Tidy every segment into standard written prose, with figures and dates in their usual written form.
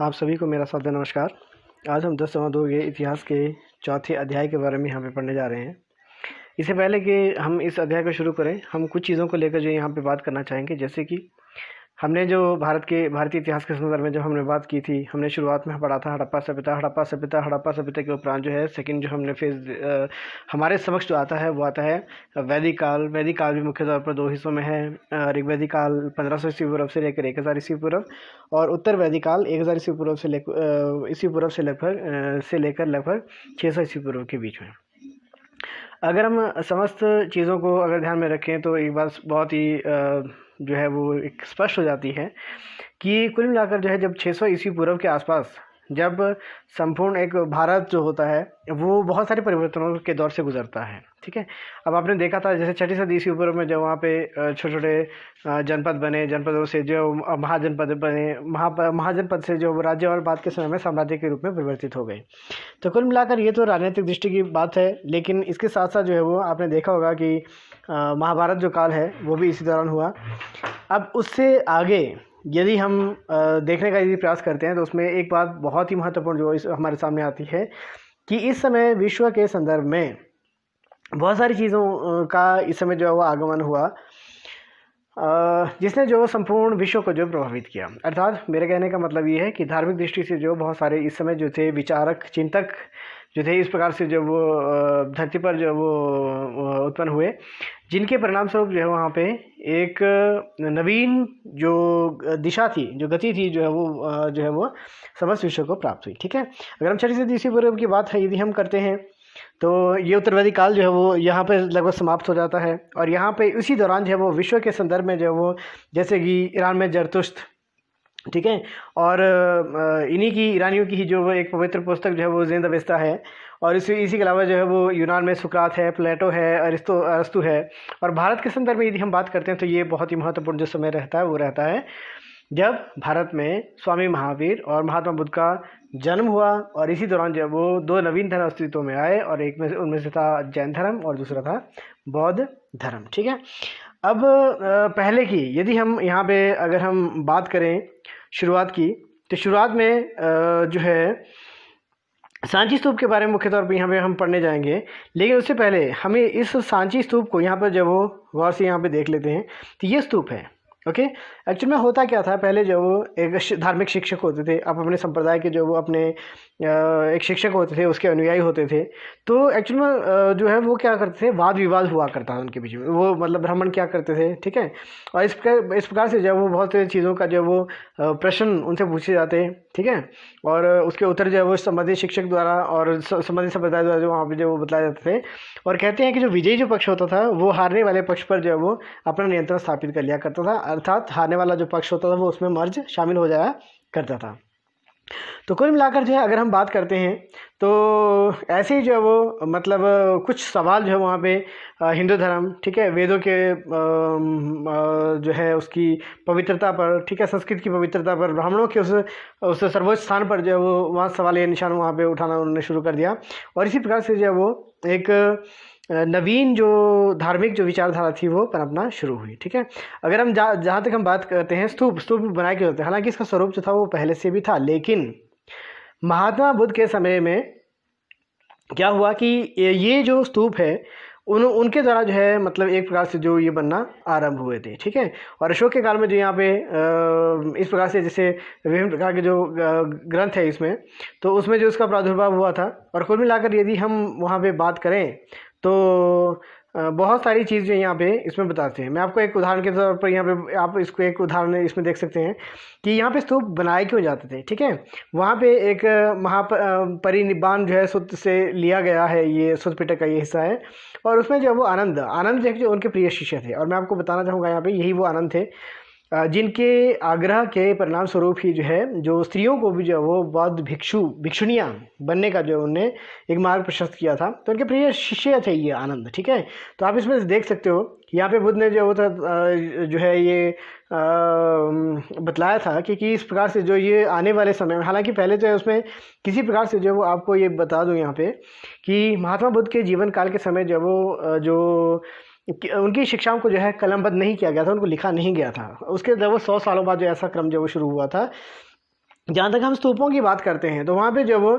आप सभी को मेरा सादर नमस्कार। आज हम 10 दो के इतिहास के चौथे अध्याय के बारे में यहाँ पे पढ़ने जा रहे हैं। इससे पहले कि हम इस अध्याय को शुरू करें, हम कुछ चीज़ों को लेकर जो यहाँ पे बात करना चाहेंगे। जैसे कि हमने जो भारतीय इतिहास के संदर्भ में जब हमने बात की थी, हमने शुरुआत में पढ़ा था हड़प्पा सभ्यता के उपरांत जो है सेकंड जो हमने फेज हमारे समक्ष जो आता है वो आता है वैदिक काल भी मुख्य तौर पर दो हिस्सों में है। ऋग्वैदिक काल 1500 ईस्वी पूर्व से लेकर 1000 ईस्वी पूर्व, और उत्तर वैदिक काल 1000 ईस्वी पूर्व से लेकर लगभग 600 ईस्वी पूर्व के बीच में। अगर हम समस्त चीज़ों को अगर ध्यान में रखें तो एक बात बहुत ही जो है वो एक स्पष्ट हो जाती है कि कुल मिलाकर जो है जब 600 ईस्वी पूर्व के आसपास जब संपूर्ण एक भारत जो होता है वो बहुत सारे परिवर्तनों के दौर से गुजरता है। ठीक है, अब आपने देखा था जैसे 6ठी सदी ईस्वी पूर्व में जब वहाँ पे छोटे छोटे जनपद बने, जनपदों से जो महाजनपद बने, महाजनपद से जो राज्य और बाद के समय में साम्राज्य के रूप में परिवर्तित हो गए। तो कुल मिलाकर ये तो राजनीतिक दृष्टि की बात है, लेकिन इसके साथ साथ जो है वो आपने देखा होगा कि महाभारत जो काल है वो भी इसी दौरान हुआ। अब उससे आगे यदि हम देखने का यदि प्रयास करते हैं तो उसमें एक बात बहुत ही महत्वपूर्ण जो हमारे सामने आती है कि इस समय विश्व के संदर्भ में बहुत सारी चीज़ों का इस समय जो है वो आगमन हुआ जिसने जो संपूर्ण विश्व को जो प्रभावित किया। अर्थात मेरे कहने का मतलब ये है कि धार्मिक दृष्टि से जो बहुत सारे इस समय जो थे विचारक चिंतक जो थे इस प्रकार से जो वो धरती पर जो वो उत्पन्न हुए, जिनके परिणाम स्वरूप जो है वहाँ पे एक नवीन जो दिशा थी, जो गति थी जो है वो समस्त विश्व को प्राप्त हुई। ठीक है, अगर हम 6ठी सदी ईस्वी पूर्व की बात है यदि हम करते हैं तो ये उत्तर वैदिक काल जो है वो यहाँ पे लगभग समाप्त हो जाता है। और यहाँ पे उसी दौरान जो है वो विश्व के संदर्भ में जो है वो जैसे कि ईरान में जरतुश्त, ठीक है, और इन्हीं की ईरानियों की ही जो वो एक पवित्र पुस्तक जो है वो ज़िंद अवेस्ता है। और इसी के अलावा जो है वो यूनान में सुकरात है, प्लेटो है, अरिस्तु है। और भारत के संदर्भ में यदि हम बात करते हैं तो ये बहुत ही महत्वपूर्ण जो समय रहता है वो रहता है जब भारत में स्वामी महावीर और महात्मा बुद्ध का जन्म हुआ। और इसी दौरान जब वो दो नवीन धर्म अस्तित्व में आए और एक में उनमें से था जैन धर्म और दूसरा था बौद्ध धर्म। ठीक है, अब पहले की यदि हम यहाँ पे अगर हम बात करें शुरुआत की, तो शुरुआत में जो है सांची स्तूप के बारे में मुख्य तौर पर यहाँ पे हम पढ़ने जाएंगे। लेकिन उससे पहले हमें इस सांची स्तूप को यहाँ पर जब वो गौर से यहाँ पे देख लेते हैं तो ये स्तूप है। ओके, एक्चुअल में होता क्या था, पहले जो वो एक धार्मिक शिक्षक होते थे, अब अपने संप्रदाय के जो वो अपने एक शिक्षक होते थे, उसके अनुयायी होते थे। तो एक्चुअल में जो है वो क्या करते थे, वाद विवाद हुआ करता था उनके बीच में, वो मतलब ब्राह्मण क्या करते थे। ठीक है, और इस प्रकार से जब वो बहुत सारी चीज़ों का जब वो प्रश्न उनसे पूछे जाते हैं, ठीक है, और उसके उत्तर जो है वो संबंधित शिक्षक द्वारा और संबंधित संप्रदाय द्वारा जो वहाँ पर जो वो बताए जाते थे। और कहते हैं कि जो विजयी जो पक्ष होता था वो हारने वाले पक्ष पर जो है वो अपना नियंत्रण स्थापित कर लिया करता था, अर्थात हारने वाला जो पक्ष होता था वो उसमें मर्ज शामिल हो जाया करता था। तो कुल मिलाकर जो है अगर हम बात करते हैं तो ऐसे ही जो है वो मतलब कुछ सवाल जो है वहाँ पे हिंदू धर्म, ठीक है, वेदों के जो है उसकी पवित्रता पर, ठीक है, संस्कृत की पवित्रता पर, ब्राह्मणों के उस सर्वोच्च स्थान पर जो है वो वहाँ सवाल या निशान वहाँ पे उठाना उन्होंने शुरू कर दिया। और इसी प्रकार से जो है वो एक नवीन जो धार्मिक जो विचारधारा थी वो पनपना शुरू हुई। ठीक है, अगर हम जहाँ तक हम बात करते हैं स्तूप बनाए क्यों होते हैं, हालांकि इसका स्वरूप जो था वो पहले से भी था, लेकिन महात्मा बुद्ध के समय में क्या हुआ कि ये जो स्तूप है उनके द्वारा जो है मतलब एक प्रकार से जो ये बनना आरंभ हुए थे। ठीक है, और अशोक के काल में जो यहाँ पे इस प्रकार से जैसे विभिन्न प्रकार के जो ग्रंथ है इसमें, तो उसमें जो उसका प्रादुर्भाव हुआ था। और कुल मिलाकर यदि हम वहाँ पे बात करें तो बहुत सारी चीज़ें यहाँ पे इसमें बताते हैं। मैं आपको एक उदाहरण के तौर पर यहाँ पे आप इसको एक उदाहरण इसमें देख सकते हैं कि यहाँ पे स्तूप बनाए क्यों जाते थे। ठीक है, वहाँ पे एक महापरिनिब्बाण जो है सुत्त से लिया गया है, ये सुत्त पिटक का ये हिस्सा है। और उसमें जो वो आनंद जो उनके प्रिय शिष्य थे, और मैं आपको बताना चाहूँगा यहाँ पे यही वो आनंद थे जिनके आग्रह के परिणाम स्वरूप ही जो है जो स्त्रियों को भी जो वो बौद्ध भिक्षुणियाँ बनने का जो उन्होंने एक मार्ग प्रशस्त किया था। तो उनके प्रिय शिष्य थे ये आनंद। ठीक है, तो आप इसमें देख सकते हो यहाँ पे बुद्ध ने जो है ये बतलाया था कि इस प्रकार से जो ये आने वाले समय में, हालांकि पहले जो है उसमें किसी प्रकार से जो वो आपको ये बता दूं यहाँ पे कि महात्मा बुद्ध के जीवन काल के समय जब वो जो उनकी शिक्षाओं को जो है कलमबद्ध नहीं किया गया था, उनको लिखा नहीं गया था। उसके जब वो 100 सालों बाद जो ऐसा क्रम जो वो शुरू हुआ था जहाँ तक हम स्तूपों की बात करते हैं तो वहाँ पे जो वो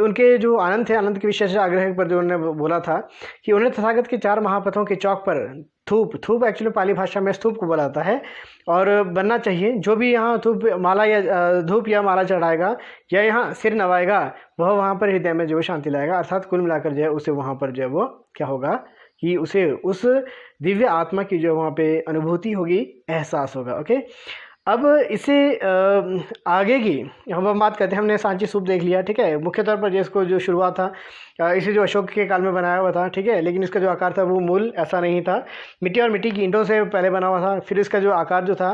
उनके जो आनंद थे, आनंद के विशेष आग्रह पर जो उन्होंने बोला था कि उन्हें तथागत के 4 महापथों के चौक पर थूप एक्चुअली पाली भाषा में स्तूप को बोला जाता है और बनना चाहिए। जो भी यहाँ धूप माला या धूप या माला चढ़ाएगा या यहाँ सिर नवाएगा वह वहाँ पर हृदय में जो है शांति लाएगा। अर्थात कुल मिलाकर जो है उसे वहाँ पर जो है वो क्या होगा कि उसे उस दिव्य आत्मा की जो वहाँ पे अनुभूति होगी, एहसास होगा। ओके, अब इसे आगे की हम बात करते हैं। हमने सांची स्तूप देख लिया, ठीक है। मुख्य तौर पर जिसको जो शुरुआत था इसे जो अशोक के काल में बनाया हुआ था, ठीक है, लेकिन इसका जो आकार था वो मूल ऐसा नहीं था, मिट्टी और मिट्टी की ईंटों से पहले बना हुआ था। फिर इसका जो आकार जो था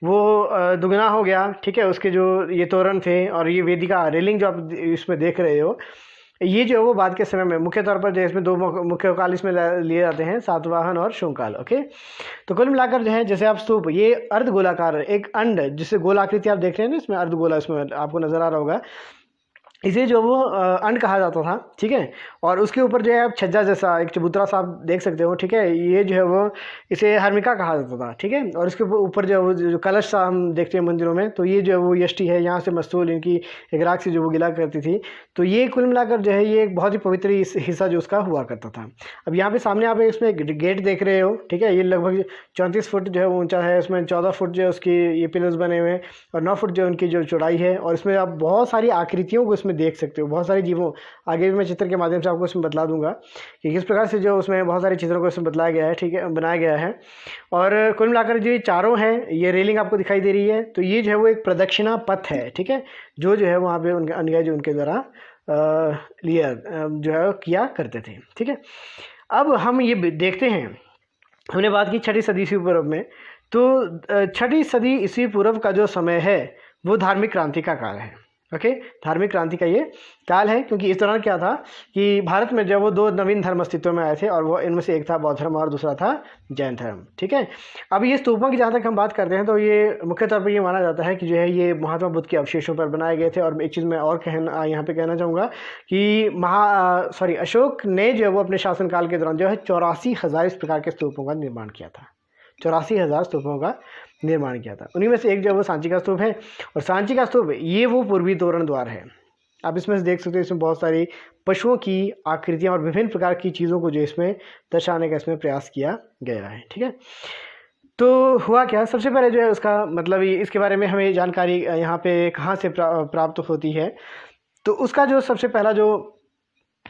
वो दुगना हो गया, ठीक है। उसके जो ये तोरण थे और ये वेदिका रेलिंग जो आप इसमें देख रहे हो, ये जो है वो बाद के समय में मुख्य तौर पर जो इसमें 2 मुख्य काल इसमें लिए जाते हैं, सातवाहन और शून्यकाल। ओके, तो कुल मिलाकर जो है जैसे आप स्तूप, ये अर्ध गोलाकार एक अंड जिसे गोल आकृति आप देख रहे हैं ना, इसमें अर्ध गोला इसमें आपको नजर आ रहा होगा, इसे जो वो अंड कहा जाता था, ठीक है। और उसके ऊपर जो है आप छज्जा जैसा एक चबूतरा सा आप देख सकते हो, ठीक है। ये जो है वो इसे हर्मिका कहा जाता था, ठीक है। और इसके ऊपर जो है वो जो कलश सा हम देखते हैं मंदिरों में, तो ये जो है वो यष्टि है, यहाँ से मस्तूल इनकी एक राख से जो वो गिला करती थी। तो ये कुल मिलाकर जो है ये एक बहुत ही पवित्र हिस्सा जो उसका हुआ करता था। अब यहाँ पे सामने आप इसमें गेट देख रहे हो, ठीक है। ये लगभग 34 फुट जो है वो ऊंचा है। इसमें 14 फुट जो है उसकी ये पिलर्स बने हुए हैं और 9 फुट जो उनकी जो चौड़ाई है। और इसमें आप बहुत सारी आकृतियों को इसमें देख सकते हो, बहुत सारे जीवों, आगे भी मैं चित्र के माध्यम से आपको इसमें बतला दूंगा कि किस प्रकार से जो उसमें बहुत सारे चित्रों को इसमें बतलाया गया है, ठीक है, बनाया गया है। और कुल मिलाकर जो ये चारों हैं, ये रेलिंग आपको दिखाई दे रही है, तो ये जो है वो एक प्रदक्षिणा पथ है, ठीक है, जो है वहाँ पे उनके अनुयायी जो उनके द्वारा लिया जो है किया करते थे, ठीक है। अब हम ये देखते हैं, हमने बात की 6वीं सदी ईस्वी पूर्व में, तो 6वीं सदी ईस्वी पूर्व का जो समय है वो धार्मिक क्रांति का काल है। ओके, धार्मिक क्रांति का ये काल है, क्योंकि इस दौरान क्या था कि भारत में जब वो 2 नवीन धर्म अस्तित्व में आए थे और वो इनमें से एक था बौद्ध धर्म और दूसरा था जैन धर्म, ठीक है। अब ये स्तूपों की जहाँ तक हम बात करते हैं तो ये मुख्य तौर पर ये माना जाता है कि जो है ये महात्मा बुद्ध के अवशेषों पर बनाए गए थे। और एक चीज़ मैं और यहाँ पे कहना चाहूँगा कि अशोक ने जो है वो अपने शासनकाल के दौरान जो है 84,000 इस प्रकार के स्तूपों का निर्माण किया था। 84,000 स्तूपों का निर्माण किया था। उन्हीं में से एक जो है वो सांची का स्तूप है। और सांची का स्तूप ये वो पूर्वी तोरण द्वार है। आप इसमें से देख सकते हो, इसमें बहुत सारी पशुओं की आकृतियां और विभिन्न प्रकार की चीज़ों को जो इसमें दर्शाने का इसमें प्रयास किया गया है, ठीक है। तो हुआ क्या, सबसे पहले जो है उसका मतलब इसके बारे में हमें जानकारी यहाँ पे कहाँ से प्राप्त होती है, तो उसका जो सबसे पहला जो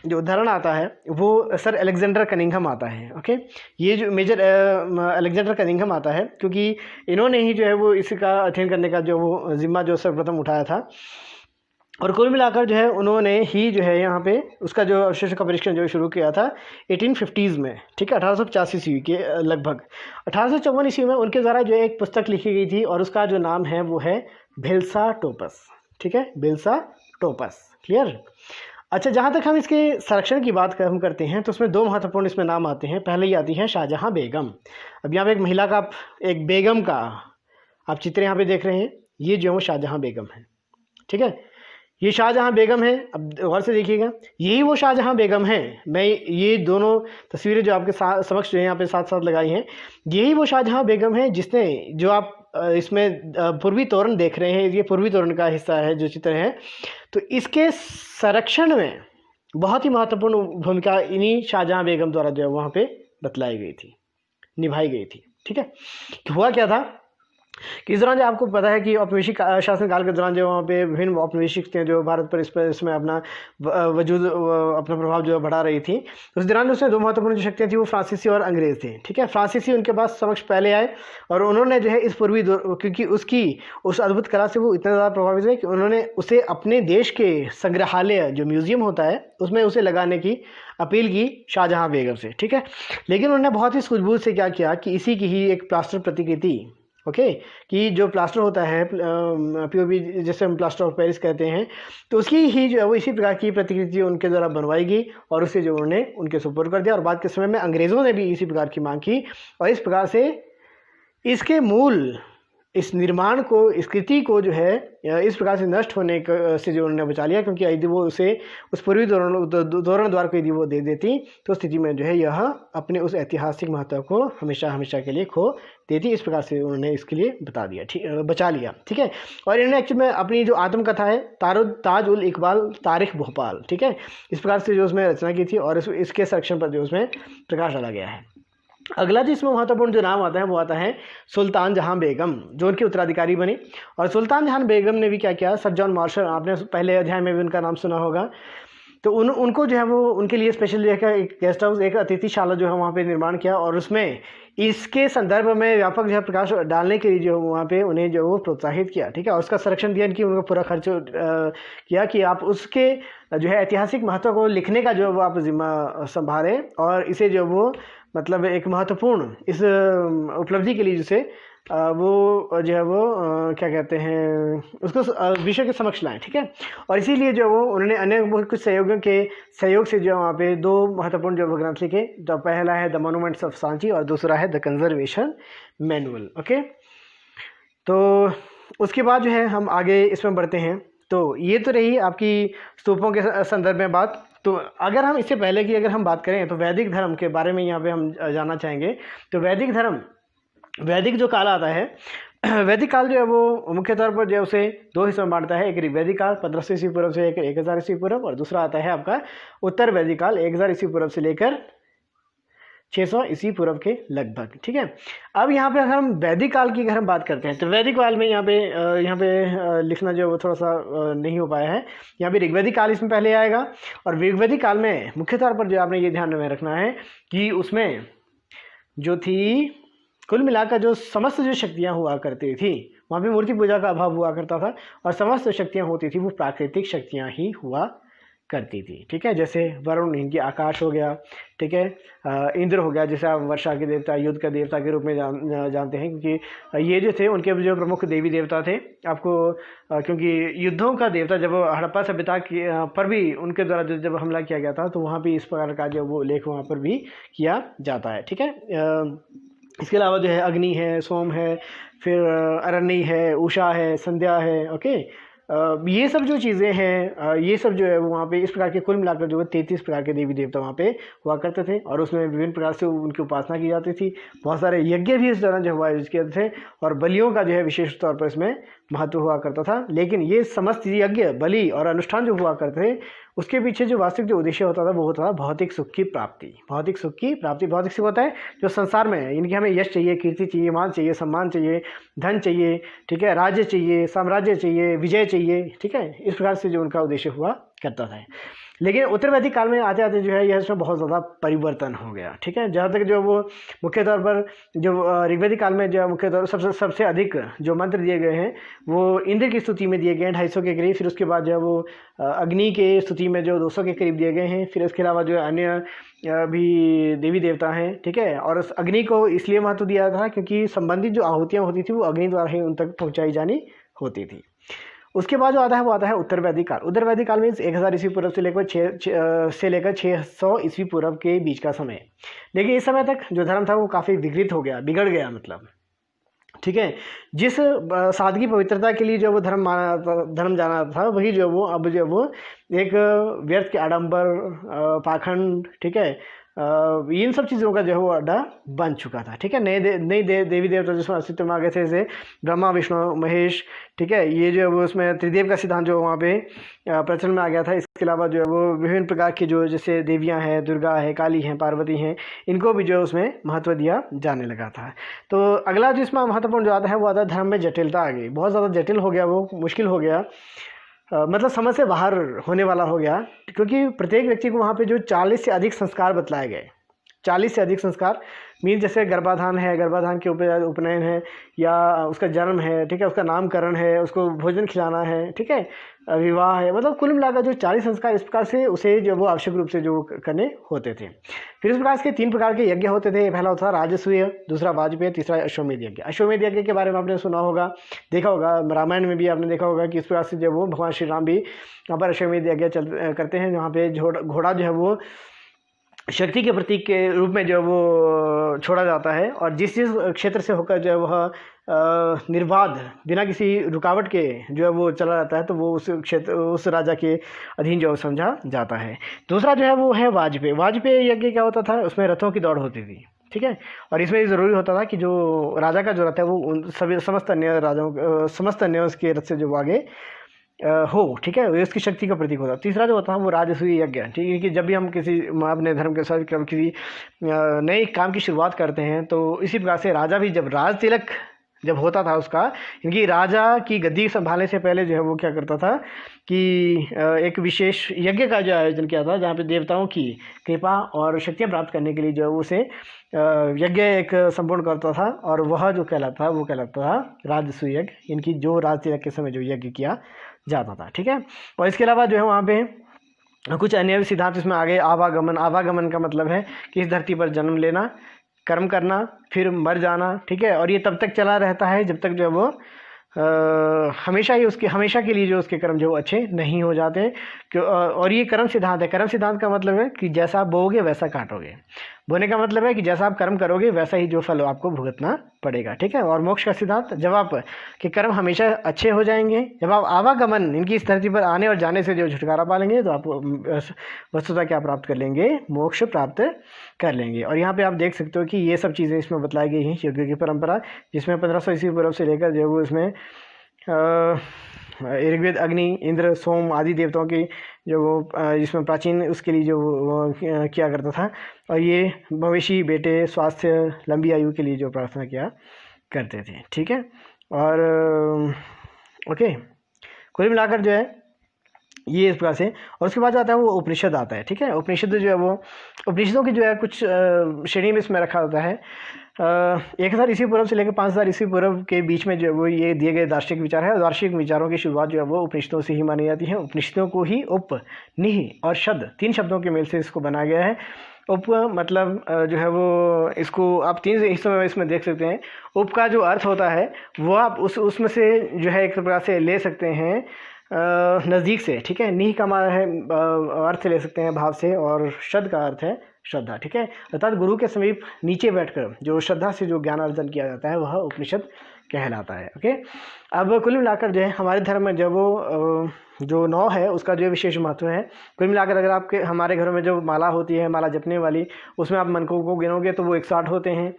उदाहरण आता है वो सर अलेक्जेंडर कनिंघम आता है। ओके, ये जो मेजर अलेक्जेंडर कनिंघम आता है, क्योंकि इन्होंने ही जो है वो इसका अध्ययन करने का जो वो जिम्मा जो सर्वप्रथम उठाया था। और कुल मिलाकर जो है उन्होंने ही जो है यहाँ पे उसका जो अवशेषों का परीक्षण जो शुरू किया था 1850s में, ठीक है, 1885 ईस्वी के लगभग। 1854 ईस्वी में उनके द्वारा जो एक पुस्तक लिखी गई थी और उसका जो नाम है वो है भिल्सा टोपस, ठीक है, भिल्सा टोपस। क्लियर। अच्छा, जहाँ तक हम इसके संरक्षण की बात हम करते हैं तो उसमें 2 महत्वपूर्ण इसमें नाम आते हैं। पहले ही आती है शाहजहाँ बेगम। अब यहाँ पे एक महिला का, एक बेगम का आप चित्र यहाँ पे देख रहे हैं, ये जो है वो शाहजहाँ बेगम है, ठीक है। ये शाहजहाँ बेगम है। अब गौर से देखिएगा, यही वो शाहजहाँ बेगम है। मैं ये दोनों तस्वीरें जो आपके समक्ष जो है यहाँ पे साथ साथ लगाई हैं, यही वो शाहजहाँ बेगम है जिसने, जो आप इसमें पूर्वी तोरण देख रहे हैं, ये पूर्वी तोरण का हिस्सा है जो चित्र है, तो इसके संरक्षण में बहुत ही महत्वपूर्ण भूमिका इन्हीं शाहजहाँ बेगम द्वारा जो है वहाँ पे बतलाई गई थी, निभाई गई थी, ठीक है। हुआ क्या था कि इस दौरान जो आपको पता है कि औपनिवेशिक शासनकाल के दौरान जो वहाँ पे विभिन्न औपनिवेशिक थे जो भारत पर इसमें अपना वजूद, अपना प्रभाव जो बढ़ा रही थी। उस दौरान उसमें 2 महत्वपूर्ण जो शक्तियाँ थी वो फ्रांसीसी और अंग्रेज़ थे, ठीक है। फ्रांसीसी उनके पास समक्ष पहले आए और उन्होंने जो है इस पूर्वी, क्योंकि उसकी उस अद्भुत कला से वो इतना ज़्यादा प्रभावित हुए कि उन्होंने उसे अपने देश के संग्रहालय जो म्यूजियम होता है उसमें उसे लगाने की अपील की शाहजहाँ बेगम से, ठीक है। लेकिन उन्होंने बहुत ही सूझबूझ से क्या किया कि इसी की ही एक प्लास्टर प्रतिकृति, ओके, कि जो प्लास्टर होता है पीओपी, जैसे हम प्लास्टर ऑफ पेरिस कहते हैं, तो उसकी ही जो है वो इसी प्रकार की प्रतिकृति उनके द्वारा बनवाई गई और उसे जो उन्होंने उनके सुपुर्द कर दिया। और बाद के समय में अंग्रेज़ों ने भी इसी प्रकार की मांग की और इस प्रकार से इसके मूल इस निर्माण को, इस कृति को जो है इस प्रकार से नष्ट होने से जो उन्होंने बचा लिया, क्योंकि यदि वो उसे उस पूर्वी तोरण द्वार को यदि वो दे देती तो स्थिति में जो है यह अपने उस ऐतिहासिक महत्व को हमेशा हमेशा के लिए खो देती। इस प्रकार से उन्होंने इसके लिए बता दिया, ठीक, बचा लिया, ठीक है। और इन्होंने एक्चुअली में अपनी जो आत्मकथा है ताज उल इकबाल तारीख भोपाल, ठीक है, इस प्रकार से जो उसमें रचना की थी और इसके संरक्षण पर जो उसमें प्रकाश डाला गया है। अगला जो इसमें महत्वपूर्ण जो नाम आता है वो आता है सुल्तान जहां बेगम, जो उनकी उत्तराधिकारी बनी। और सुल्तान जहां बेगम ने भी क्या किया, सर जॉन मार्शल, आपने पहले अध्याय में भी उनका नाम सुना होगा, तो उनको जो है वो उनके लिए स्पेशल जो है एक गेस्ट हाउस, एक अतिथिशाला जो है वहाँ पे निर्माण किया और उसमें इसके संदर्भ में व्यापक जो है प्रकाश डालने के लिए जो वहाँ पे उन्हें जो वो प्रोत्साहित किया, ठीक है, और उसका संरक्षण दिया कि उनको पूरा खर्च किया कि आप उसके जो है ऐतिहासिक महत्व को लिखने का जो वो आप जिम्मा संभालें और इसे जो वो मतलब एक महत्वपूर्ण इस उपलब्धि के लिए जिसे वो जो है वो क्या कहते हैं उसको विश्व के समक्ष लाएं, ठीक है। और इसीलिए जो वो उन्होंने अन्य कुछ सहयोगों के सहयोग से जो वहाँ पे दो महत्वपूर्ण जो ग्रंथ लिखे, तो पहला है द मोनूमेंट्स ऑफ सांची और दूसरा है द कंजर्वेशन मैनुअल, ओके। तो उसके बाद जो है हम आगे इसमें बढ़ते हैं। तो ये तो रही आपकी स्तूपों के संदर्भ में बात। तो अगर हम इससे पहले की अगर हम बात करें तो वैदिक धर्म के बारे में यहाँ पे हम जानना चाहेंगे। तो वैदिक धर्म, वैदिक जो काल आता है वैदिक काल जो है वो मुख्य तौर पर जो है उसे दो हिस्सों में बांटता है। एक वैदिक काल 1500 ईस्वी पूर्व से लेकर 1000 ईस्वी पूर्व, और दूसरा आता है आपका उत्तर वैदिक काल 1000 ईस्वी पूर्व से लेकर 600 ईस्वी पूर्व के लगभग, ठीक है। अब यहाँ पे अगर हम वैदिक काल की अगर हम बात करते हैं तो वैदिक काल में यहाँ पे लिखना जो वो थोड़ा सा नहीं हो पाया है। यहाँ पे ऋग्वैदिक काल इसमें पहले आएगा और ऋग्वैदिक काल में मुख्य तौर पर जो आपने ये ध्यान में रखना है कि उसमें जो थी कुल मिलाकर जो समस्त जो शक्तियाँ हुआ करती थी वहाँ पे मूर्ति पूजा का अभाव हुआ करता था और समस्त शक्तियाँ होती थी वो प्राकृतिक शक्तियाँ ही हुआ करती थी, ठीक है। जैसे वरुण इनकी आकाश हो गया, ठीक है, इंद्र हो गया जैसे आप वर्षा के देवता, युद्ध का देवता के रूप में जानते हैं, क्योंकि ये जो थे उनके जो प्रमुख देवी देवता थे आपको, क्योंकि युद्धों का देवता जब हड़प्पा सभ्यता पर भी उनके द्वारा जब हमला किया गया था तो वहाँ भी इस प्रकार का जो वो लेख वहाँ पर भी किया जाता है, ठीक है। इसके अलावा जो है अग्नि है, सोम है, फिर अरण्य है, उषा है, संध्या है, ओके। ये सब जो चीज़ें हैं ये सब जो है वहाँ पे इस प्रकार के कुल मिलाकर जो है 33 प्रकार के देवी देवता वहाँ पे हुआ करते थे और उसमें विभिन्न प्रकार से उनकी उपासना की जाती थी। बहुत सारे यज्ञ भी इस दौरान जो हुआ किए थे और बलियों का जो है विशेष तौर पर इसमें महत्व हुआ करता था। लेकिन ये समस्त यज्ञ, बलि और अनुष्ठान जो हुआ करते थे उसके पीछे जो वास्तविक जो उद्देश्य होता था वो होता था भौतिक सुख की प्राप्ति। भौतिक सुख की प्राप्ति, भौतिक सुख होता है जो संसार में है, इनकी हमें यश चाहिए, कीर्ति चाहिए, मान चाहिए, सम्मान चाहिए, धन चाहिए, ठीक है, राज्य चाहिए, साम्राज्य चाहिए, विजय चाहिए, ठीक है। इस प्रकार से जो उनका उद्देश्य हुआ करता था। लेकिन उत्तर वैदिक काल में आते आते जो है यह इसमें बहुत ज़्यादा परिवर्तन हो गया, ठीक है। जहाँ तक जो वो मुख्य तौर पर जो ऋग्वैदिक काल में जो मुख्य तौर सबसे अधिक जो मंत्र दिए गए हैं वो इंद्र की स्तुति में दिए गए हैं 250 के करीब। फिर उसके बाद जो है वो अग्नि के स्तुति में जो 200 के करीब दिए गए हैं। फिर इसके अलावा जो अन्य भी देवी देवता हैं, ठीक है। और उस अग्नि को इसलिए महत्व दिया था क्योंकि संबंधित जो आहुतियाँ होती थी वो अग्नि द्वारा ही उन तक पहुँचाई जानी होती थी। उसके बाद जो आता है वो आता है उत्तर वैदिक काल। उत्तर वैदिक काल मीन्स 1000 ईस्वी पूर्व से लेकर 600 ईस्वी पूर्व के बीच का समय। लेकिन इस समय तक जो धर्म था वो काफ़ी विकृत हो गया, बिगड़ गया मतलब, ठीक है। जिस सादगी पवित्रता के लिए जो वो धर्म जाना था वही जो वो अब जो वो एक व्यर्थ के आडंबर, पाखंड, ठीक है, इन सब चीज़ों का जो है वो अड्डा बन चुका था, ठीक है। नई देवी देवता जिसमें अस्तित्व में आ गए थे जैसे ब्रह्मा, विष्णु, महेश, ठीक है। ये जो है वो उसमें त्रिदेव का सिद्धांत जो वहाँ पे प्रचलन में आ गया था। इसके अलावा जो है वो विभिन्न प्रकार की जो जैसे देवियाँ हैं, दुर्गा है, काली हैं, पार्वती हैं, इनको भी जो है उसमें महत्व दिया जाने लगा था। तो अगला जो इसमें महत्वपूर्ण जो आता है वो आता है धर्म में जटिलता आ गई। बहुत ज़्यादा जटिल हो गया, वो मुश्किल हो गया, मतलब समझ से बाहर होने वाला हो गया, क्योंकि प्रत्येक व्यक्ति को वहाँ पे जो 40 से अधिक संस्कार बतलाए गए। 40 से अधिक संस्कार मीन जैसे गर्भाधान है, गर्भाधान के उपनयन है या उसका जन्म है, ठीक है, उसका नामकरण है, उसको भोजन खिलाना है, ठीक है, विवाह है, मतलब कुल मिलाकर जो 40 संस्कार इस प्रकार से उसे जो वो आवश्यक रूप से जो करने होते थे। फिर इस प्रकार के 3 प्रकार के यज्ञ होते थे। पहला होता था राजसूय, दूसरा वाजपेय, तीसरा अश्वमेध यज्ञ। अश्वमेध यज्ञ के बारे में आपने सुना होगा, देखा होगा, रामायण में भी आपने देखा होगा कि इस प्रकार से जो वो भगवान श्री राम भी यहाँ पर अश्वमेध यज्ञ करते हैं, जहाँ पे घोड़ा जो है वो शक्ति के प्रतीक के रूप में जो वो छोड़ा जाता है और जिस क्षेत्र से होकर जो वह निर्बाध बिना किसी रुकावट के जो है वो चला जाता है, तो वो उस क्षेत्र उस राजा के अधीन जो समझा जाता है। दूसरा जो है वो है वाजपेय। वाजपेय यज्ञ क्या होता था, उसमें रथों की दौड़ होती थी, ठीक है। और इसमें ज़रूरी होता था कि जो राजा का जो रथ है वो उन सभी समस्त अन्य राजाओं समस्त अन्य उसके रथ से जो आगे हो, ठीक है, ये उसकी शक्ति का प्रतीक होता है। तीसरा जो होता है वो राजसूय यज्ञ, ठीक है, कि जब भी हम किसी अपने धर्म के साथ किसी नए काम की शुरुआत करते हैं, तो इसी प्रकार से राजा भी जब राज तिलक जब होता था उसका, क्योंकि राजा की गद्दी संभालने से पहले जो है वो क्या करता था कि एक विशेष यज्ञ का जो आयोजन किया था, जहाँ पे देवताओं की कृपा और शक्तियाँ प्राप्त करने के लिए जो है उसे यज्ञ एक संपूर्ण करता था, और वह जो कहलाता था वो कहलाता था राजसूय यज्ञ, इनकी जो राज तिलक के समय जो यज्ञ किया जाता था, ठीक है। और इसके अलावा जो है वहाँ पे कुछ अन्य भी सिद्धांत इसमें आगे आवागमन। आवागमन का मतलब है कि इस धरती पर जन्म लेना, कर्म करना, फिर मर जाना, ठीक है। और ये तब तक चला रहता है जब तक जो है वो हमेशा के लिए जो उसके कर्म जो अच्छे नहीं हो जाते। और ये कर्म सिद्धांत है। कर्म सिद्धांत का मतलब है कि जैसा आप बोओगे वैसा काटोगे। बोने का मतलब है कि जैसा आप कर्म करोगे वैसा ही जो फल आपको भुगतना पड़ेगा, ठीक है। और मोक्ष का सिद्धांत, जब आप के कर्म हमेशा अच्छे हो जाएंगे, जब आप आवागमन इनकी इस धरती पर आने और जाने से जो छुटकारा पा लेंगे, तो आप वस्तुतः क्या प्राप्त कर लेंगे, मोक्ष प्राप्त कर लेंगे। और यहाँ पे आप देख सकते हो कि ये सब चीज़ें इसमें बतलाई गई हैं यज्ञ की परंपरा, जिसमें 1500 ईस्वी पूर्व से लेकर जो वो इसमें ऋग्वेद, अग्नि, इंद्र, सोम आदि देवताओं की जो वो जिसमें प्राचीन उसके लिए जो वो किया करता था, और ये मवेशी, बेटे, स्वास्थ्य, लंबी आयु के लिए जो प्रार्थना किया करते थे, ठीक है। और ओके, कुल मिलाकर जो है ये इस प्रकार से। और उसके बाद जो आता है वो उपनिषद आता है, ठीक है। उपनिषद जो है वो उपनिषदों की जो है कुछ श्रेणी में इसमें रखा होता है। 1000 ईस्वी पूर्व से लेकर 5000 ईस्वी पूर्व के बीच में जो है वो ये दिए गए दार्शनिक विचार है। दार्शनिक विचारों की शुरुआत जो है वो उपनिषदों से ही मानी जाती है। उपनिषदों को ही उप, निहि और शब्द, 3 शब्दों के मेल से इसको बनाया गया है। उप मतलब जो है वो इसको आप 3 हिस्सों में इसमें देख सकते हैं। उप का जो अर्थ होता है वो आप उसमें से जो है एक प्रकार से ले सकते हैं नज़दीक से, ठीक है। निह का है अर्थ ले सकते हैं भाव से, और शब्द का अर्थ है श्रद्धा, ठीक है। अर्थात गुरु के समीप नीचे बैठकर जो श्रद्धा से जो ज्ञान अर्जन किया जाता है वह उपनिषद कहलाता है, ओके। अब कुल मिलाकर जो है हमारे धर्म में जब वो जो 9 है उसका जो विशेष महत्व है। कुल मिलाकर अगर आपके हमारे घरों में जो माला होती है, माला जपने वाली, उसमें आप मनकों को गिनोगे तो वो 108 होते हैं।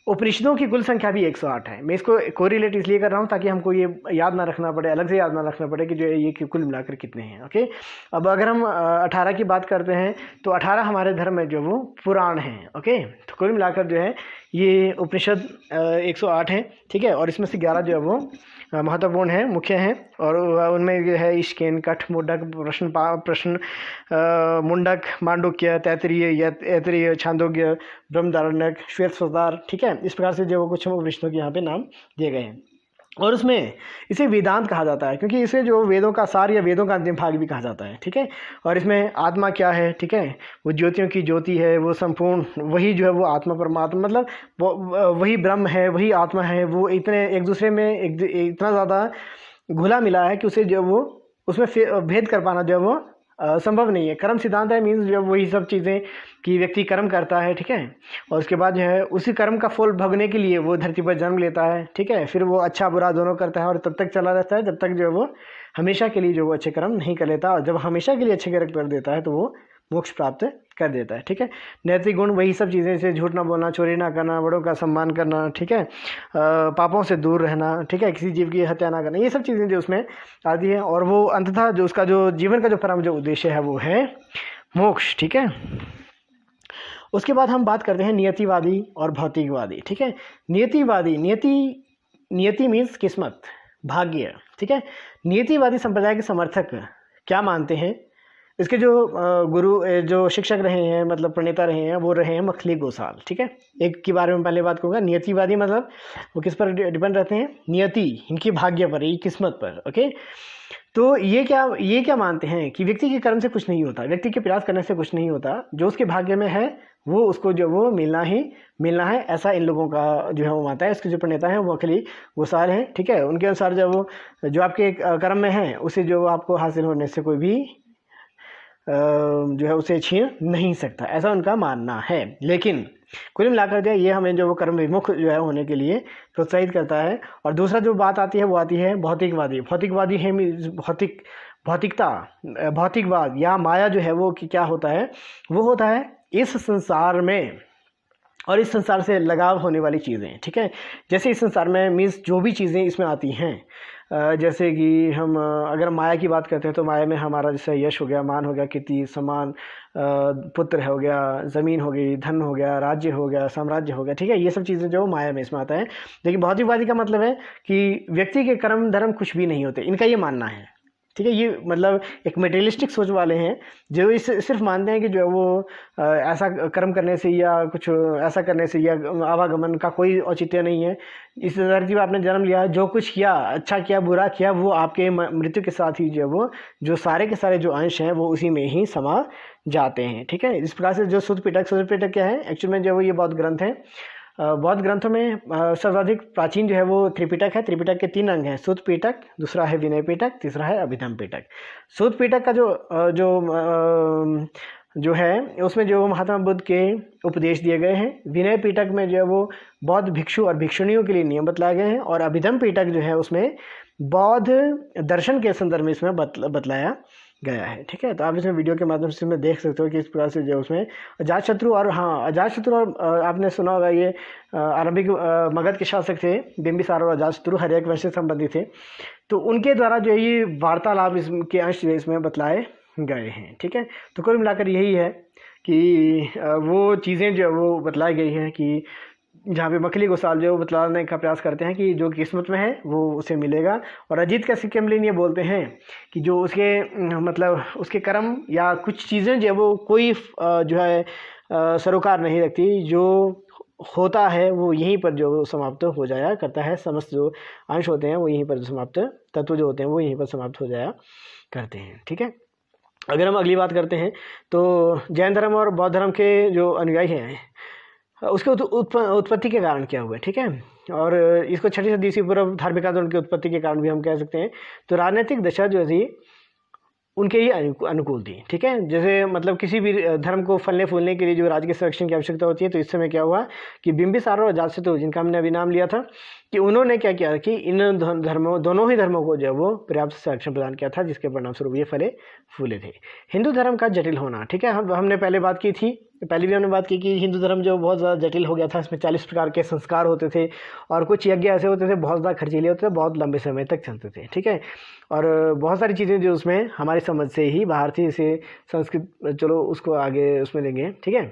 उपनिषदों की कुल संख्या भी 108 है। मैं इसको कोरिलेट इसलिए कर रहा हूँ ताकि हमको ये याद ना रखना पड़े, अलग से याद ना रखना पड़े कि जो ये कुल मिलाकर कितने हैं, ओके। अब अगर हम 18 की बात करते हैं तो 18 हमारे धर्म में जो वो पुराण हैं, ओके। तो कुल मिलाकर जो है ये उपनिषद 108 हैं, ठीक है। और इसमें से 11 जो है वो महत्वपूर्ण है, मुख्य हैं। और उनमें जो है ईशकेन, कठ, मुंडक, प्रश्न मुंडक, मांडुक्य, तैतरीय, ऐतरीय, छांदोग्य, ब्रह्मदारण्यक, श्वेत स्वतार, ठीक है। इस प्रकार से जो कुछ उपनिषदों के यहाँ पे नाम दिए गए हैं। और उसमें इसे वेदांत कहा जाता है क्योंकि इसे जो वेदों का सार या वेदों का अंतिम भाग भी कहा जाता है, ठीक है। और इसमें आत्मा क्या है, ठीक है, वो ज्योतियों की ज्योति है, वो संपूर्ण वही जो है वो आत्मा परमात्मा, मतलब वही ब्रह्म है, वही आत्मा है। वो इतने एक दूसरे में इतना ज़्यादा घुला मिला है कि उसे जो वो उसमें भेद कर पाना जो है वो संभव नहीं है। कर्म सिद्धांत है, मीन्स जो वही सब चीज़ें कि व्यक्ति कर्म करता है, ठीक है। और उसके बाद जो है उसी कर्म का फल भोगने के लिए वो धरती पर जन्म लेता है, ठीक है। फिर वो अच्छा बुरा दोनों करता है और तब तक चला रहता है जब तक जो है वो हमेशा के लिए जो वो अच्छे कर्म नहीं कर लेता। और जब हमेशा के लिए अच्छे कर्म कर देता है तो वो मोक्ष प्राप्त कर देता है, ठीक है। नैतिक गुण वही सब चीज़ें, जैसे झूठ ना बोलना, चोरी ना करना, बड़ों का सम्मान करना, ठीक है, पापों से दूर रहना, ठीक है, किसी जीव की हत्या ना करना, ये सब चीज़ें जो उसमें आती हैं। और वो अंततः जो उसका जो जीवन का जो परम जो उद्देश्य है वो है मोक्ष, ठीक है। उसके बाद हम बात करते हैं नियतिवादी और भौतिकवादी, ठीक है। नियतिवादी, नियति मीन्स किस्मत, भाग्य, ठीक है। नियतिवादी संप्रदाय के समर्थक क्या मानते हैं, इसके जो गुरु जो शिक्षक रहे हैं, मतलब प्रणेता रहे हैं, वो रहे हैं मखली गोसाल, ठीक है। एक के बारे में पहले बात करूँगा। नियतिवादी मतलब वो किस पर डिपेंड रहते हैं, नियति, इनकी भाग्य पर, ये किस्मत पर, ओके। तो ये क्या मानते हैं कि व्यक्ति के कर्म से कुछ नहीं होता, व्यक्ति के प्रयास करने से कुछ नहीं होता, जो उसके भाग्य में है वो उसको जो वो मिलना है, ऐसा इन लोगों का जो है वो मानता है। इसके जो प्रणेता हैं वो मखली गोसाल हैं, ठीक है। उनके अनुसार जो आपके कर्म में है उसे जो आपको हासिल होने से कोई भी जो है उसे छीन नहीं सकता, ऐसा उनका मानना है। लेकिन कुल मिलाकर जो ये हमें जो वो कर्म विमुख जो है होने के लिए प्रोत्साहित करता है। और दूसरा जो बात आती है वो आती है भौतिकवादी। भौतिकवादी है भौतिकता, भौतिकवाद या माया जो है वो कि क्या होता है, वो होता है इस संसार में और इस संसार से लगाव होने वाली चीज़ें। ठीक है, जैसे इस संसार में मीन्स जो भी चीज़ें इसमें आती हैं, जैसे कि हम अगर माया की बात करते हैं तो माया में हमारा जैसे यश हो गया, मान हो गया, कीर्ति, सम्मान, पुत्र हो गया, ज़मीन हो गई, धन हो गया, राज्य हो गया, साम्राज्य हो गया। ठीक है, ये सब चीज़ें जो माया में इसमें आता है। लेकिन भौतिकवादी का मतलब है कि व्यक्ति के कर्म धर्म कुछ भी नहीं होते, इनका ये मानना है। ठीक है, ये मतलब एक मटेरियलिस्टिक सोच वाले हैं जो इस सिर्फ मानते हैं कि जो वो ऐसा कर्म करने से या कुछ ऐसा करने से या आवागमन का कोई औचित्य नहीं है। इस धरती पर आपने जन्म लिया, जो कुछ किया, अच्छा किया बुरा किया, वो आपके मृत्यु के साथ ही जो वो जो सारे के सारे जो अंश हैं वो उसी में ही समा जाते हैं। ठीक है, इस प्रकार से जो शुद्ध पिटक क्या है एक्चुअल में, जो वो ये बौद्ध ग्रंथ है। बौद्ध ग्रंथों में सर्वाधिक प्राचीन जो है वो त्रिपिटक है। त्रिपिटक के 3 अंग हैं, सुत्त पिटक, दूसरा है विनय पिटक, तीसरा है अभिधम पिटक। सुत्त पिटक का जो है उसमें जो महात्मा बुद्ध के उपदेश दिए गए हैं। विनय पिटक में जो है वो बौद्ध भिक्षु और भिक्षुणियों के लिए नियम बतलाए गए हैं। और अभिधम पिटक जो है उसमें बौद्ध दर्शन के संदर्भ में इसमें बतलाया गया है। ठीक है, तो आप इसमें वीडियो के माध्यम से इसमें देख सकते हो कि इस प्रकार से जो उसमें अजातशत्रु और अजातशत्रु और आपने सुना होगा ये आरंभिक मगध के शासक थे बिंबिसार और अजातशत्रु, हर्यक वंश से संबंधित थे। तो उनके द्वारा जो ये वार्तालाप इसके अंश इसमें बतलाए गए हैं। ठीक है, तो कुल मिलाकर यही है कि वो चीज़ें जो वो बतलाई गई हैं कि जहाँ पे मखली गोसाल जो बतलाने का प्रयास करते हैं कि जो किस्मत में है वो उसे मिलेगा। और अजीत का सिक्किमलिन ये बोलते हैं कि जो उसके मतलब उसके कर्म या कुछ चीज़ें जो वो कोई जो है सरोकार नहीं रखती, जो होता है वो यहीं पर जो समाप्त हो जाया करता है। समस्त जो अंश होते हैं वो यहीं पर समाप्त, तत्व जो होते हैं वो यहीं पर समाप्त हो जाया करते हैं। ठीक है, अगर हम अगली बात करते हैं तो जैन धर्म और बौद्ध धर्म के जो अनुयायी हैं उसके उत्पत्ति के कारण क्या हुए। ठीक है, और इसको 6वीं सदी ईस्वी पूर्व धार्मिक आंदोलन की उत्पत्ति के कारण भी हम कह सकते हैं। तो राजनीतिक दशा जो थी उनके ही अनुकूल थी। ठीक है, जैसे मतलब किसी भी धर्म को फलने फूलने के लिए जो राज्य के संरक्षण की आवश्यकता होती है, तो इस समय क्या हुआ कि बिंबिसार और अजातशत्रु, जिनका हमने अभी नाम लिया था, कि उन्होंने क्या किया कि इन दोनों ही धर्मों को जो वो पर्याप्त संरक्षण प्रदान किया था, जिसके परिणामस्वरूप ये फले फूले थे। हिंदू धर्म का जटिल होना। ठीक है, हमने पहले बात की थी, पहले भी हमने बात की कि हिंदू धर्म जो बहुत ज़्यादा जटिल हो गया था। इसमें 40 प्रकार के संस्कार होते थे और कुछ यज्ञ ऐसे होते थे बहुत ज़्यादा खर्चीले होते थे, बहुत लंबे समय तक चलते थे। ठीक है, और बहुत सारी चीज़ें जो उसमें हमारी समझ से ही बाहर थी, इसे संस्कृत, चलो उसको आगे उसमें लेंगे। ठीक है,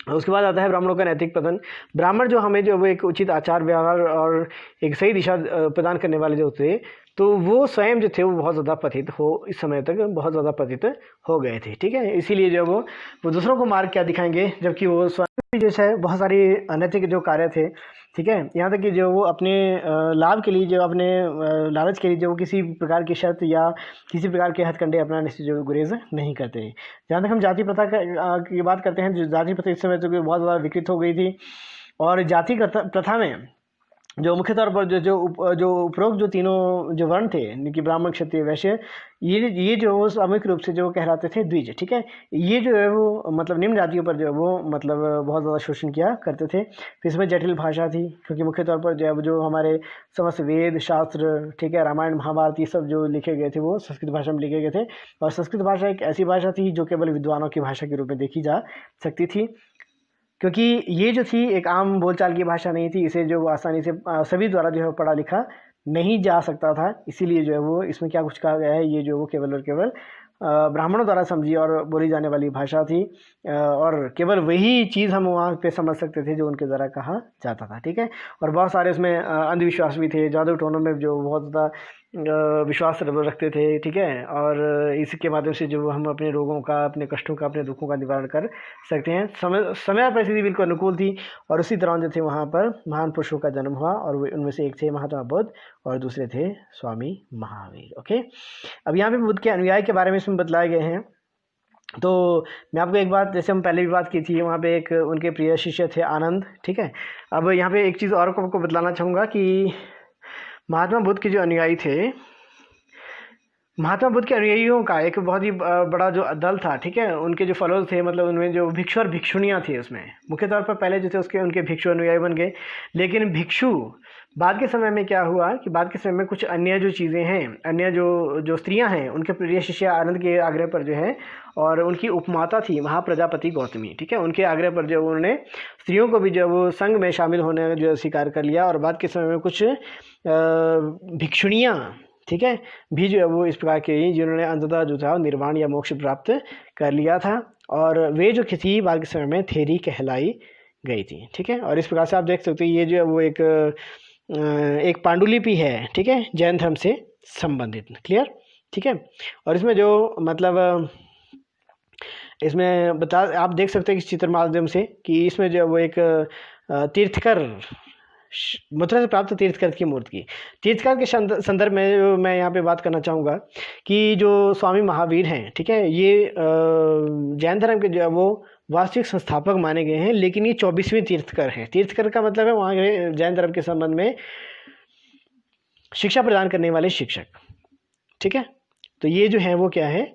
उसके बाद आता है ब्राह्मणों का नैतिक पतन। ब्राह्मण जो हमें जो वो एक उचित आचार व्यवहार और एक सही दिशा प्रदान करने वाले जो थे, तो वो स्वयं जो थे वो बहुत ज़्यादा पतित हो, इस समय तक बहुत ज़्यादा पतित हो गए थे। ठीक है, इसीलिए जो वो दूसरों को मार्ग क्या दिखाएंगे, जबकि वो स्वयं जैसे है बहुत सारी अनैतिक जो कार्य थे। ठीक है, यहाँ तक कि जो वो अपने लाभ के लिए, जो अपने लालच के लिए जो किसी प्रकार की शर्त या किसी प्रकार के हथकंडे अपनाने से जो गुरेज नहीं करते। जहाँ तक हम जाति प्रथा की बात करते हैं, जो जाति प्रथा इस समय तो बहुत ज़्यादा विकृत हो गई थी। और जाति प्रथा में जो मुख्य तौर पर जो उपरोक्त जो तीनों जो वर्ण थे कि ब्राह्मण, क्षत्रिय, वैश्य, ये जो सामूहिक रूप से जो कहलाते थे द्विज। ठीक है, ये जो है वो मतलब निम्न जातियों पर जो है वो मतलब बहुत ज़्यादा शोषण किया करते थे। फिर इसमें जटिल भाषा थी, क्योंकि मुख्य तौर पर जो है जो हमारे समस्त वेद शास्त्र, ठीक है, रामायण महाभारत, ये सब जो लिखे गए थे वो संस्कृत भाषा में लिखे गए थे। और संस्कृत भाषा एक ऐसी भाषा थी जो केवल विद्वानों की भाषा के रूप में देखी जा सकती थी, क्योंकि ये जो थी एक आम बोलचाल की भाषा नहीं थी। इसे जो आसानी से सभी द्वारा जो है पढ़ा लिखा नहीं जा सकता था। इसीलिए जो है वो इसमें क्या कुछ कहा गया है, ये जो वो केवल और केवल ब्राह्मणों द्वारा समझी और बोली जाने वाली भाषा थी। और केवल वही चीज़ हम वहाँ पे समझ सकते थे जो उनके द्वारा कहा जाता था। ठीक है, और बहुत सारे उसमें अंधविश्वास भी थे। जादू टोनों में जो बहुत ज़्यादा विश्वास रखते थे। ठीक है, और इसके माध्यम से जो हम अपने रोगों का, अपने कष्टों का, अपने दुखों का निवारण कर सकते हैं। समय परिस्थिति बिल्कुल अनुकूल थी। और उसी दौरान जो थे वहाँ पर महान पुरुषों का जन्म हुआ, और उनमें से एक थे महात्मा बुद्ध और दूसरे थे स्वामी महावीर। ओके, अब यहाँ पे बुद्ध के अनुयायी के बारे में इसमें बतलाए गए हैं। तो मैं आपको एक बात, जैसे हम पहले भी बात की थी, वहाँ पे एक उनके प्रिय शिष्य थे आनंद। ठीक है, अब यहाँ पे एक चीज़ और आपको बतलाना चाहूँगा कि महात्मा बुद्ध के जो अनुयायी थे महात्मा बुद्ध के अनुयायियों का एक बहुत ही बड़ा जो दल था, ठीक है, उनके जो फॉलोअर्स थे, मतलब उनमें जो भिक्षु और भिक्षुणियाँ थी, उसमें मुख्य तौर पर पहले जो थे उसके उनके भिक्षु अनुयायी बन गए। लेकिन भिक्षु बाद के समय में क्या हुआ कि बाद के समय में कुछ अन्य जो चीज़ें हैं, अन्य जो जो स्त्रियां हैं, उनके प्रिय शिष्य आनंद के आग्रह पर जो है, और उनकी उपमाता थी महाप्रजापति गौतमी, ठीक है, उनके आग्रह पर जो उन्होंने स्त्रियों को भी जो वो संघ में शामिल होने जो स्वीकार कर लिया। और बाद के समय में कुछ भिक्षुणियाँ, ठीक है, भी जो है वो इस प्रकार की, जिन्होंने अंततः जो था निर्वाण या मोक्ष प्राप्त कर लिया था, और वे जो थी बाद के समय में थेरी कहलाई गई थी, ठीक है। और इस प्रकार से आप देख सकते हो ये जो है वो एक पांडुलिपि है, ठीक है, जैन धर्म से संबंधित, क्लियर, ठीक है। और इसमें जो मतलब इसमें बता आप देख सकते हैं इस चित्र माध्यम से कि इसमें जो है वो एक तीर्थकर, मथुरा से प्राप्त तीर्थकर की मूर्ति की, तीर्थकर के संदर्भ में मैं यहाँ पे बात करना चाहूँगा कि जो स्वामी महावीर हैं, ठीक है, ये जैन धर्म के जो है वो वास्तविक संस्थापक माने गए हैं, लेकिन ये 24वें तीर्थकर हैं। तीर्थकर का मतलब है वहाँ के जैन धर्म के संबंध में शिक्षा प्रदान करने वाले शिक्षक, ठीक है। तो ये जो है वो क्या है,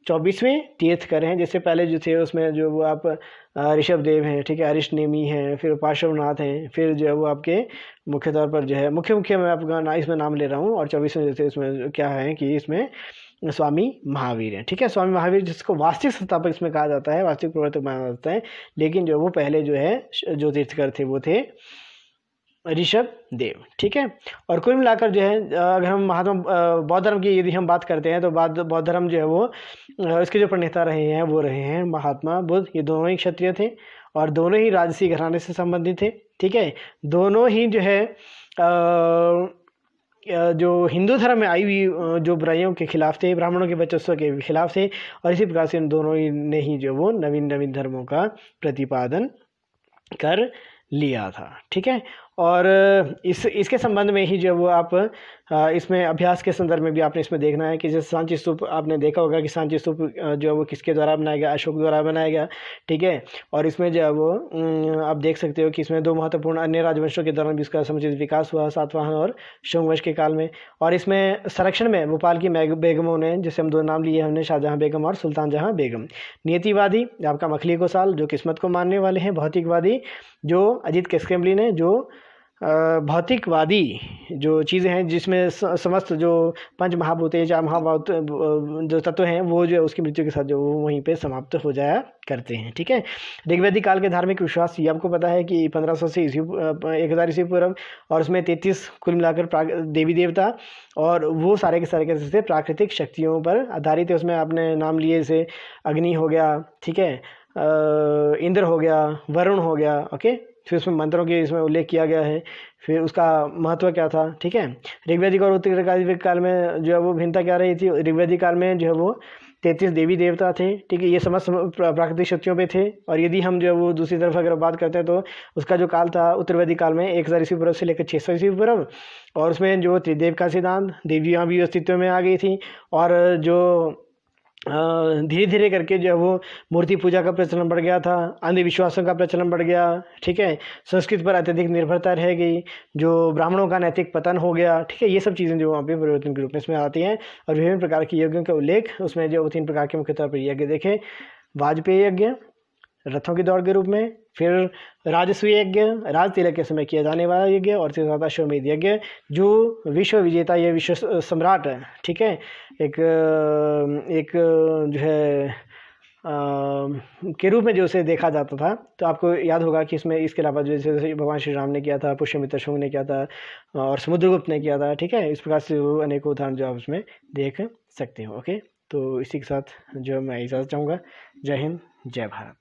24वें तीर्थकर हैं। जैसे पहले जो थे उसमें जो वो आप ऋषभ देव हैं, ठीक है, अरिष्टनेमी हैं, फिर पार्श्वनाथ हैं, फिर जो है वो आपके मुख्य तौर पर जो है मुख्य मैं आपका इसमें नाम ले रहा हूँ। और 24वें जैसे इसमें क्या है कि इसमें स्वामी महावीर हैं, ठीक है, स्वामी महावीर जिसको वास्तविक संस्थापक इसमें कहा जाता है, वास्तविक प्रवर्तक माना जाता है। लेकिन जो वो पहले जो है जो तीर्थकर थे वो थे ऋषभ देव, ठीक है। और कुल मिलाकर जो है अगर हम महात्मा बौद्ध धर्म की यदि हम बात करते हैं तो बौद्ध धर्म जो है वो इसके जो प्रणेता रहे हैं वो रहे हैं महात्मा बुद्ध। ये दोनों ही क्षत्रिय थे और दोनों ही राजसी घराने से संबंधित थे, ठीक है। दोनों ही जो है जो हिंदू धर्म में आई हुई जो बुराइयों के खिलाफ थे, ब्राह्मणों के वर्चस्व के खिलाफ थे, और इसी प्रकार से इन दोनों ही ने ही जो वो नवीन नवीन धर्मों का प्रतिपादन कर लिया था, ठीक है। और इसके संबंध में ही जो वो आप इसमें अभ्यास के संदर्भ में भी आपने इसमें देखना है कि जैसे सांची स्तूप आपने देखा होगा कि सांची स्तूप जो है वो किसके द्वारा बनाया गया, अशोक द्वारा बनाया गया, ठीक है। और इसमें जो है वो आप देख सकते हो कि इसमें दो महत्वपूर्ण अन्य राजवंशों के दौरान भी इसका समुचित विकास हुआ, सातवाहन और शोंग वंश के काल में। और इसमें संरक्षण में भोपाल की बेगमों ने, जैसे हम दो नाम लिए हमने, शाहजहाँ बेगम और सुल्तान जहाँ बेगम। नियतिवादी आपका मखली गोसाल जो किस्मत को मानने वाले हैं। भौतिकवादी जो अजीत केसकेम्बली ने, जो भौतिकवादी जो चीज़ें हैं जिसमें समस्त जो पंच महाभूत या महाभूत जो तत्व हैं वो जो उसकी मृत्यु के साथ जो वो वहीं पे समाप्त हो जाया करते हैं, ठीक है। ऋग्वैदिक काल के धार्मिक विश्वास ये आपको पता है कि 1500 से 1000 ईस्वी पूर्व, और उसमें 33 कुल मिलाकर देवी देवता, और वो सारे के सारे कैसे थे प्राकृतिक शक्तियों पर आधारित है। उसमें आपने नाम लिए जैसे अग्नि हो गया, ठीक है, इंद्र हो गया, वरुण हो गया, ओके। फिर उसमें मंत्रों के इसमें उल्लेख किया गया है, फिर उसका महत्व क्या था, ठीक है। ऋग्वैदिक और उत्तरकालिक काल में जो है वो भिन्नता क्या रही थी। ऋग्वैदिक काल में जो है वो 33 देवी देवता थे, ठीक है, ये समस्त प्राकृतिक शक्तियों पे थे। और यदि हम जो है वो दूसरी तरफ अगर बात करते हैं तो उसका जो काल था उत्तरवैदिक काल में 1000 ईस्वी पूर्व से लेकर 600 ईस्वी पूर्व, और उसमें जो त्रिदेव का सिद्धांत, देवियाँ भी अस्तित्व में आ गई थी। और जो धीरे धीरे करके जो है वो मूर्ति पूजा का प्रचलन बढ़ गया था, अंधविश्वासों का प्रचलन बढ़ गया, ठीक है, संस्कृत पर अत्यधिक निर्भरता रह गई, जो ब्राह्मणों का नैतिक पतन हो गया, ठीक है। ये सब चीज़ें जो वहाँ पे परिवर्तन के रूप में इसमें आती हैं। और विभिन्न प्रकार के यज्ञों का उल्लेख उसमें जो 3 प्रकार के मुख्य तौर पर यज्ञ देखे, वाजपेयी यज्ञ रथों की दौड़ के रूप में, फिर राजसूय यज्ञ राज तिलक के समय किया जाने वाला यज्ञ, और फिर साथ अश्वमेध यज्ञ जो विश्व विजेता या विश्व सम्राट है, ठीक है, एक जो है के रूप में जो उसे देखा जाता था। तो आपको याद होगा कि इसमें इसके अलावा जैसे भगवान श्री राम ने किया था, पुष्यमित्र शुंग ने किया था, और समुद्रगुप्त ने किया था, ठीक है। इस प्रकार से वो अनेकों उदाहरण जो आप उसमें देख सकते हो, ओके। तो इसी के साथ जो मैं इजाज़त चाहूँगा। जय हिंद, जय भारत।